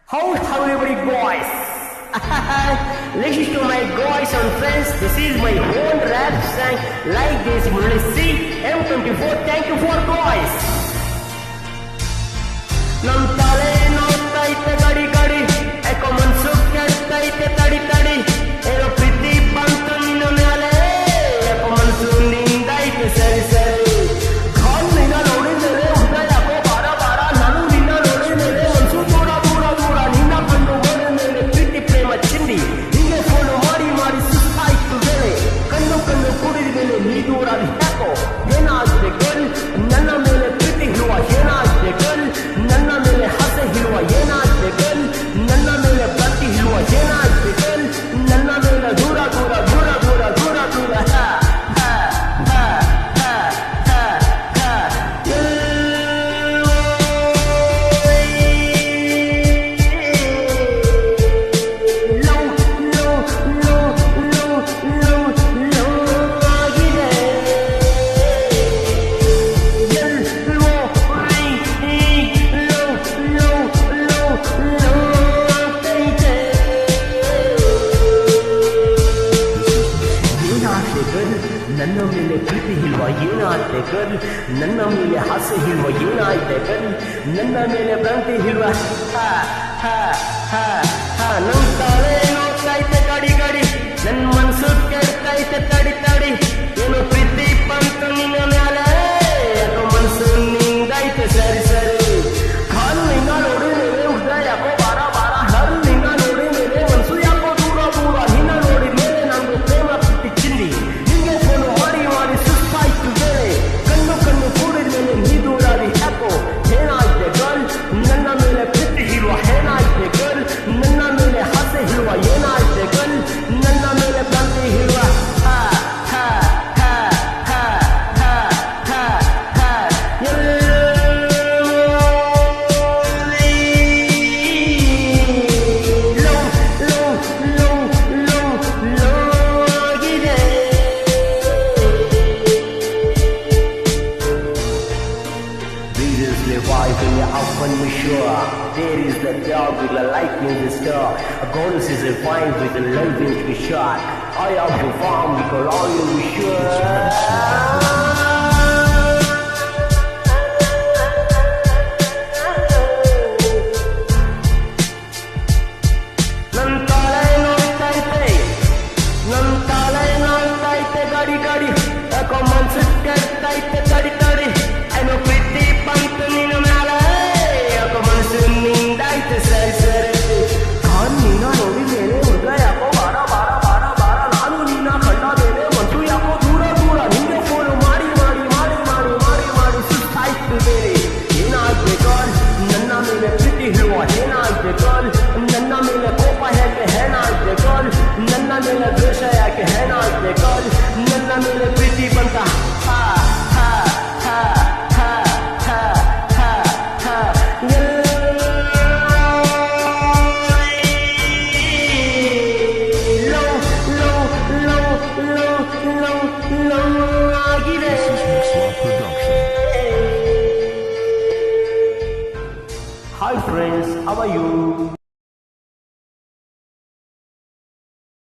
How everybody boys? Listen to my guys and friends. This is my own rap song. Like this, you will see M24. Thank you for boys. Nam tale nottaite gadi gadi. Eko mansu kettaite tadi tadi. Ero priti bantu ninna mele. Eko mansu nindaite sari sari. Khan nina nodi mere udaya ko bara bara. Nanu nina nodi mere mansu dura dura dura. Nina kandu gore mere priti prema chindi. Hinge phone mari mari sustayitu vele. Kandu kandu kudidi vele nee dura di hako. Yenaagide girl nanna mele priti hiruwa yenaagide girl. ನನ್ನ ಮೇಲೆ ಹಸೆ ಹಿರುವ ಏನಾಗಿದೆ ಗಲ್ ನನ್ನ ಮೇಲೆ ಪ್ರತಿ ಹಿರುವ ಏನಾಗಿದೆ ಗಲ್ ನನ್ನ ಮೇಲೆ ದೂರ ದೂರ ದೂರ ದೂರ ದೂರ ದೂರ ನನ್ನ ಮೇಲೆ ಪ್ರೀತಿ ಇಲ್ವ ಏನಾಯ್ತೆ ಗಲ್ ನನ್ನ ಮೇಲೆ ಹಾಸ್ಯ ಇಲ್ವ ಏನಾಯ್ತೆ ಗಲ್ ನನ್ನ ಮೇಲೆ ಭ್ರಾಂತಿ ಇಲ್ವ ನನ್ನ ತಲೆ ನೋಡ್ತೈತೆ ಗಡಿ ಗಡಿ ನನ್ನ ಮನಸ್ಸು ಕೆಡ್ತೈತೆ ತಡಿ ತಡಿ ಏನು ಪ್ರೀತಿ ಬಂತು ನಿನ್ನ ಮೇಲೆ ಯಾಕೋ ಮನಸ್ಸು ನಿಂದೈತೆ ಸರಿ ಸರಿ ಕಾಲು ನಿನ್ನ ನೋಡಿ ಮೇಲೆ ಉದ್ದ ಯಾಕೋ ಬಾರ ಬಾರ ಹಲ್ ನಿನ್ನ ನೋಡಿ ಮೇಲೆ ಮನಸ್ಸು ಯಾಕೋ ದೂರ ದೂರ ನಿನ್ನ ನೋಡಿ ಮೇಲೆ ನಮ್ಗೆ ಪ್ರೇಮ ಪ್ರೀತಿ ಚಿಲ್ಲಿ ನನ್ನ ಮೇಲೆ ಪ್ರೀತಿ ಇರುವ ಏನಾಯ್ತೆ ಗಲ್ ನನ್ನ ಮೇಲೆ ಹಸೆ ಇರುವ ಏನಾಯ್ತೆ ಗಲ್ ನನ್ನ ಮೇಲೆ ಭ್ರಾಂತಿ ಇರುವ When you're up and you're sure there is the dog with the lightning in the star. A goddess is a fine with the lightning to be shot. I have to farm because all you be sure. Gadi gadi, eko mansu kettaite tadi tadi. I know pretty bantu ninna mele, eko mansu nindaite sari sari. Khan nina nodi mere udda yako bara bara bara bara. Nanu nina kanda mere mansu yako dura dura. Ninge phone mari mari mari mari mari mari sustayitu vele. Yenaagide girl nanna mele pretty hiruwa yenaagide girl nanna mele kopa yake yenaagide girl nanna mele dvesha yake yenaagide girl ನನ್ನ ಮೇಲೆ ಪ್ರೀತಿ ಬಂತ ಆಗಿದೆ. Hi friends, how are you?